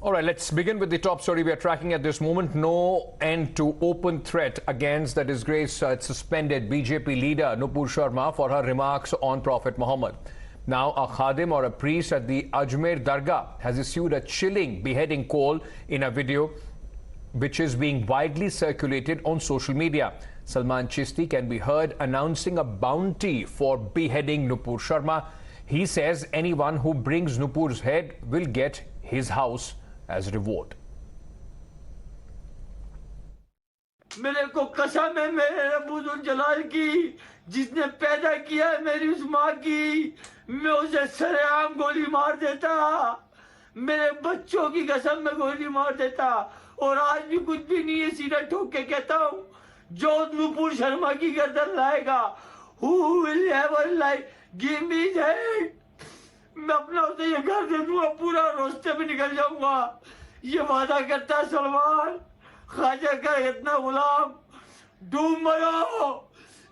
All right, let's begin with the top story we are tracking at this moment. No end to open threat against the disgraced suspended BJP leader Nupur Sharma for her remarks on Prophet Mohammed. Now, a Khadim or a priest at the Ajmer Dargah has issued a chilling beheading call in a video which is being widely circulated on social media. Salman Chisti can be heard announcing a bounty for beheading Nupur Sharma. He says anyone who brings Nupur's head will get his house as reward. मेरे को कसम है मेरे रब्बुल जलाल की, जिसने पैदा किया है मेरी उस माँ की, मैं उसे सरेआम गोली मार देता, मेरे बच्चों की कसम में गोली मार देता। और आज भी कुछ भी नहीं है, सीधा ठोक के कहता हूँ, जो नुपुर शर्मा की गर्दन लाएगा, who will ever like give me that, मैं अपना उसे ये घर दे दूंगा, पूरा रास्ते पे निकल जाऊंगा। ये वादा करता सलमान, ख्वाजा का इतना गुलाम, डूब मरो।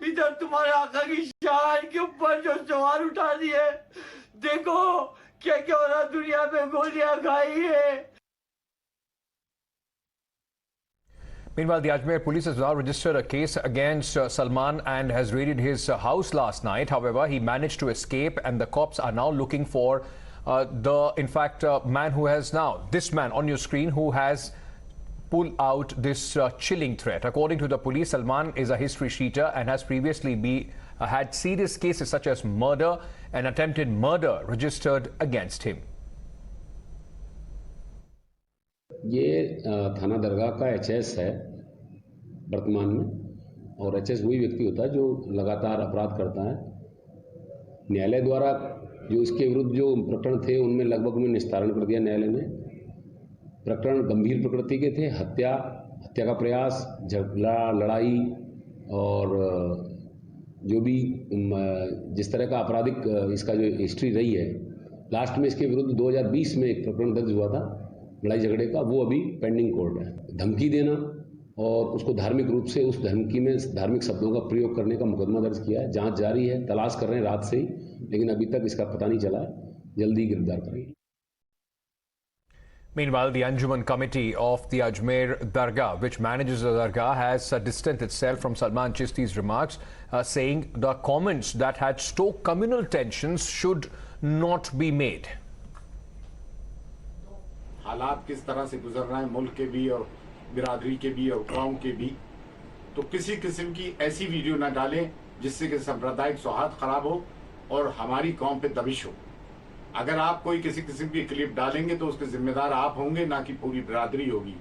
इधर तुम्हारे आका की शान के ऊपर जो सवाल उठा दिए, देखो क्या क्या हो रहा दुनिया में, गोलियां खाई है। Meanwhile, the Ajmer police has now registered a case against Salman and has raided his house last night. However, he managed to escape and the cops are now looking for man who has now, this man on your screen, who has pulled out this chilling threat. According to the police, Salman is a history sheeter and has previously had serious cases such as murder and attempted murder registered against him. ये थाना दरगाह का HS है वर्तमान में, और HS वही व्यक्ति होता है जो लगातार अपराध करता है। न्यायालय द्वारा जो इसके विरुद्ध जो प्रकरण थे उनमें लगभग में निस्तारण कर दिया न्यायालय ने। प्रकरण गंभीर प्रकृति के थे, हत्या का प्रयास, झगड़ा, लड़ाई और जो भी जिस तरह का आपराधिक इसका जो हिस्ट्री रही है। लास्ट में इसके विरुद्ध 2020 में एक प्रकरण दर्ज हुआ था लड़ाई झगड़े का, वो अभी पेंडिंग कोर्ट है। धमकी देना और उसको धार्मिक रूप से उस धमकी में धार्मिक शब्दों का प्रयोग करने का मुकदमा दर्ज किया है। जांच जारी है, तलाश कर रहे हैं रात से ही, लेकिन अभी तक इसका पता नहीं चला है। जल्दी गिरफ्तार करेंगे। Meanwhile, the Anjuman Committee of the Ajmer Dargah, which manages the Dargah, has distanced itself from Salman Chisti's remarks, saying the comments that had stoked communal tensions should not be made. हालात किस तरह से गुजर रहे हैं मुल्क के भी और बिरादरी के भी और गांव के भी, तो किसी किस्म की ऐसी वीडियो ना डालें जिससे कि सांप्रदायिक सौहार्द खराब हो और हमारी कौम पे दबिश हो। अगर आप कोई किसी किस्म की क्लिप डालेंगे तो उसके जिम्मेदार आप होंगे, ना कि पूरी बिरादरी होगी।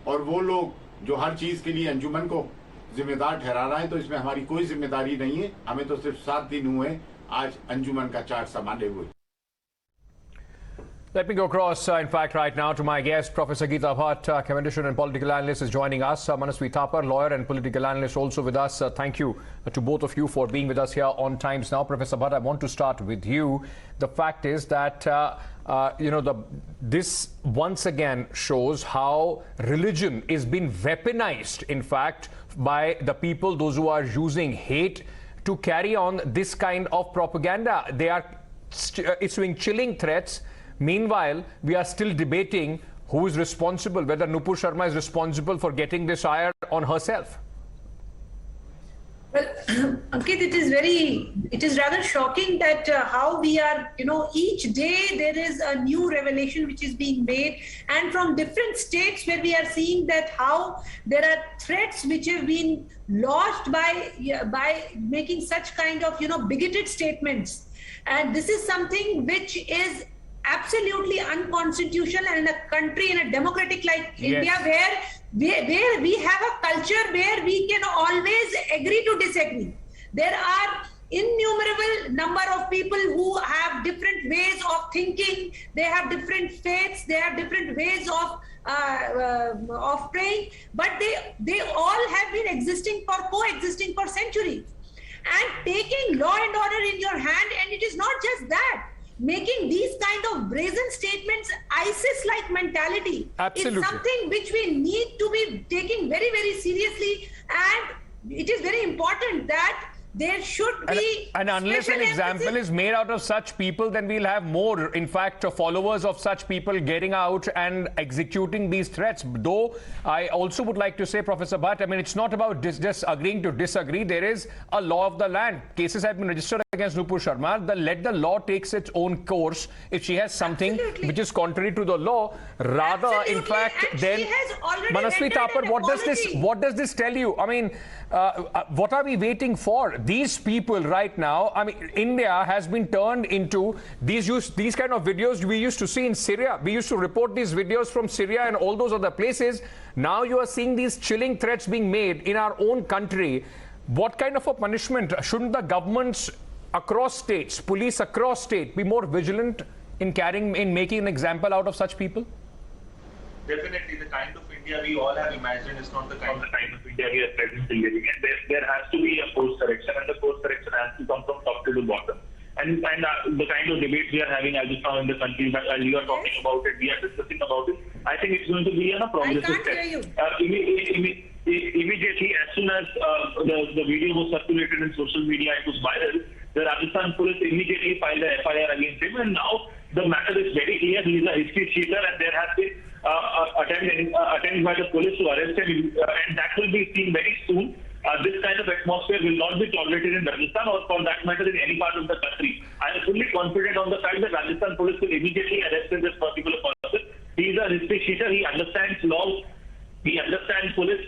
और वो लोग जो हर चीज़ के लिए अंजुमन को जिम्मेदार ठहरा रहे हैं, तो इसमें हमारी कोई जिम्मेदारी नहीं है। हमें तो सिर्फ 7 दिन हुए आज अंजुमन का चार्ज संभाले हुए। Let me go across, in fact, right now to my guest, Professor Geeta Bhatt, commentator and political analyst, is joining us. Manasvi Thapar, lawyer and political analyst, also with us. Thank you to both of you for being with us here on Times Now. Professor Bhatt, I want to start with you. The fact is that, this once again shows how religion is being weaponized, in fact, by the people, those who are using hate to carry on this kind of propaganda. They are issuing chilling threats. Meanwhile, we are still debating who is responsible, whether Nupur Sharma is responsible for getting this ire on herself. Well, Ankit, it is rather shocking that how we are, each day there is a new revelation which is being made, and from different states where we are seeing that how there are threats which have been lodged by making such kind of, bigoted statements. And this is something which is absolutely unconstitutional, and in a country, in a democratic like India, where we have a culture where we can always agree to disagree. There are innumerable number of people who have different ways of thinking. They have different faiths. They have different ways of praying. But they all have been coexisting for centuries. And taking law and order in your hand, and it is not just that. Making these kind of brazen statements, ISIS-like mentality, Absolutely. is something which we need to be taking very, very seriously. And it is very important that there should be and unless an example is made out of such people, then we'll have more, in fact, followers of such people getting out and executing these threats. Though I also would like to say, Professor Bhatt, I mean, it's not about just agreeing to disagree. There is a law of the land. Cases have been registered against Nupur Sharma. Let the law takes its own course. If she has something which is contrary to the law, rather, in fact, and then Manasvi Thapar, what does this tell you? I mean, what are we waiting for? These people right now, I mean, India has been turned into these kind of videos we used to see in Syria. We used to report these videos from Syria and all those other places. Now you are seeing these chilling threats being made in our own country. What kind of a punishment? Shouldn't the governments across states, police across state, be more vigilant in making an example out of such people? Definitely, the kind of India we all have imagined is not the kind of India we are presently living in. There has to be a course correction, and the course correction has to come from top to the bottom. And the kind of debates we are having as of now in the country, you are talking about it, we are discussing about it. I think it's going to be a progressive step. Immediately, as soon as the video was circulated in social media, it was viral. The Rajasthan police immediately filed a FIR against him, and now the matter is very clear. He is a history cheater, and there has been attempt by the police to arrest him, and that will be seen very soon. This kind of atmosphere will not be tolerated in Rajasthan, or for that matter in any part of the country. I am fully confident on the fact that Rajasthan police will immediately arrest this particular person. He is a history cheater. He understands laws. He understands police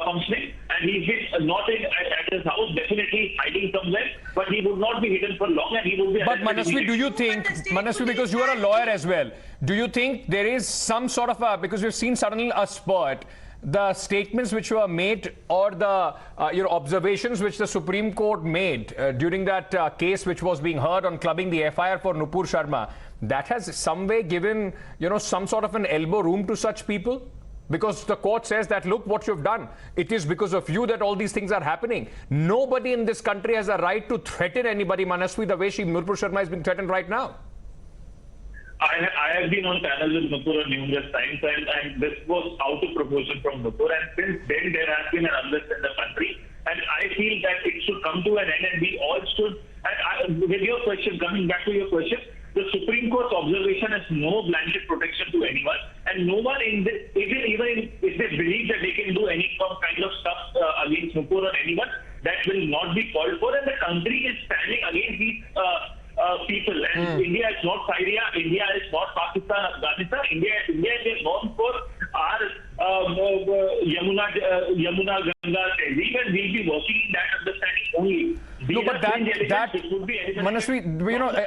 functioning, and he's been not at his house, definitely hiding somewhere, but he would not be hidden for long, and he would be. But Manasvi, do you think, Manasvi, because you are a lawyer as well, do you think there is some sort of a, because we've seen suddenly a spurt, the statements which were made or the observations which the Supreme Court made during that case which was being heard on clubbing the FIR for Nupur Sharma, that has some way given, some sort of an elbow room to such people? Because the court says that, look what you've done. It is because of you that all these things are happening. Nobody in this country has a right to threaten anybody, Manasvi, the way Nupur Sharma is being threatened right now. I have been on panels with Nupur numerous times, and this was out of proportion from Nupur, and since then there has been an unrest in the country, and I feel that it should come to an end, and we all should. And with your question, coming back to your question, the Supreme Court's observation has no blanket protection to anyone, and no one in this, even if they believe that they can do any kind of stuff against Nupur or anyone, that will not be called for, and the country is standing against these people. And India is not Syria, India is not Pakistan, Afghanistan. India is known for our Yamuna Ganga Tehzeeb, and we'll be working in that understanding only. No, but Manasvi,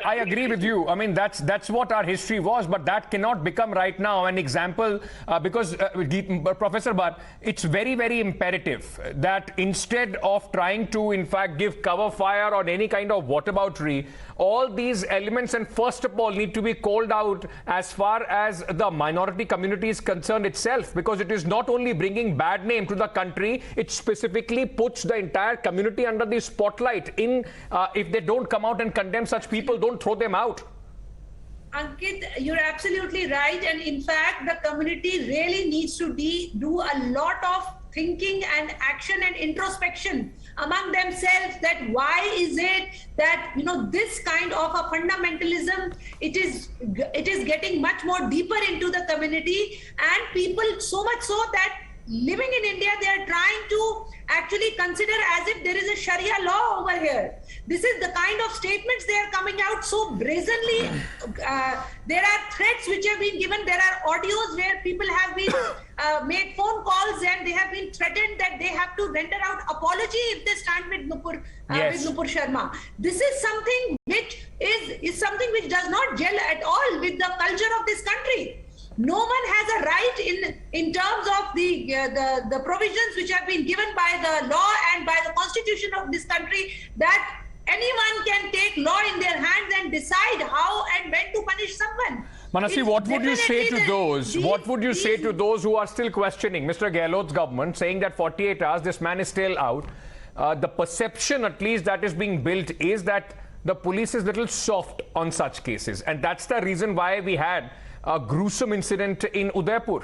I agree with you. I mean, that's what our history was, but that cannot become right now an example because, Professor Bhatt, it's very, very imperative that instead of trying to, in fact, give cover fire or any kind of whataboutery, all these elements, and first of all, need to be called out as far as the minority community is concerned itself, because it is not only bringing bad name to the country, it specifically puts the entire community under the spotlight. If they don't come out and condemn such people, don't throw them out. Ankit, you're absolutely right. And in fact, the community really needs to do a lot of thinking and action and introspection among themselves, that why is it that this kind of a fundamentalism, it is getting much more deeper into the community, and people so much so that living in India, they are trying to actually consider as if there is a Sharia law over here. This is the kind of statements they are coming out so brazenly. There are threats which have been given. There are audios where people have been made phone calls, and they have been threatened that they have to render out apology if they stand with Nupur Sharma. This is something which is something which does not gel at all with the culture of this country. No one has a right in terms of the provisions which have been given by the law and by the constitution of this country, that anyone can take law in their hands and decide how and when to punish someone. Manasvi, what would you say to those? What would you say to those who are still questioning Mr. Gehlot's government, saying that 48 hours, this man is still out? The perception, at least, that is being built is that the police is a little soft on such cases, and that's the reason why we had a gruesome incident in Udaipur.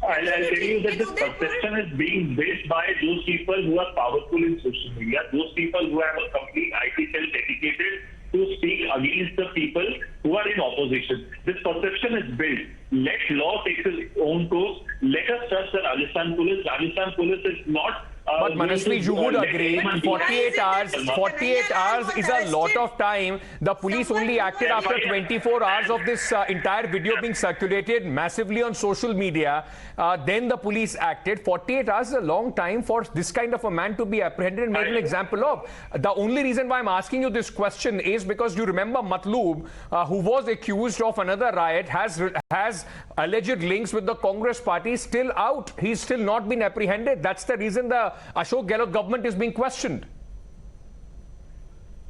I'll tell you that this perception is being built by those people who are powerful in social media, those people who have a complete IT cell dedicated to speak against the people who are in opposition. This perception is built. Let law take its own course. Let us trust the Rajasthan police. Rajasthan police is not. But Manasvi, you would agree, 48 hours is a lot of time. The police only acted after 24 hours of this entire video being circulated massively on social media. Then the police acted. 48 hours is a long time for this kind of a man to be apprehended and made an example of. The only reason why I'm asking you this question is because you remember Matloob, who was accused of another riot, has alleged links with the Congress party, still out. He's still not been apprehended. That's the reason the Ashok Gehlot government is being questioned.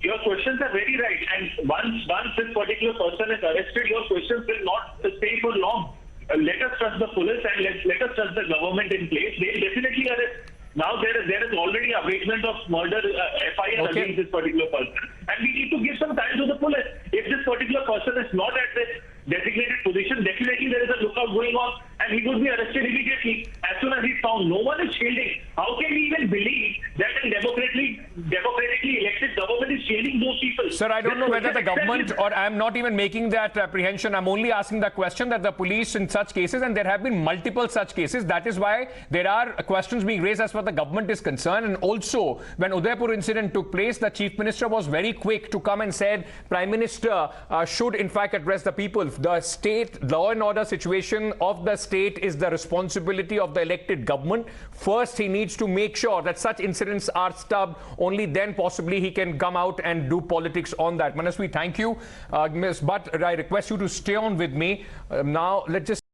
Your questions are very right, and once this particular person is arrested, your questions will not stay for long. Let us trust the police and let us trust the government in place. They'll definitely arrest. Now there is already abatement of murder FIR against this particular person, and we need to give some time to the police. If this particular person is not at this designated position, definitely there is a lookout going on, and he would be arrested immediately as soon as he's found. No one is shielding. How can we even believe that a democratically elected government is shielding those people? Sir, I don't know whether the government, or I'm not even making that apprehension. I'm only asking the question that the police in such cases, and there have been multiple such cases. That is why there are questions being raised as far as the government is concerned. And also, when Udaipur incident took place, the Chief Minister was very quick to come and said Prime Minister should in fact address the people. The state law and order situation of the state is the responsibility of the elected government. First, he needs to make sure that such incidents are stopped. Only then possibly he can come out and do politics on that. Manasvi, thank you. Ms. But I request you to stay on with me. Now, let's just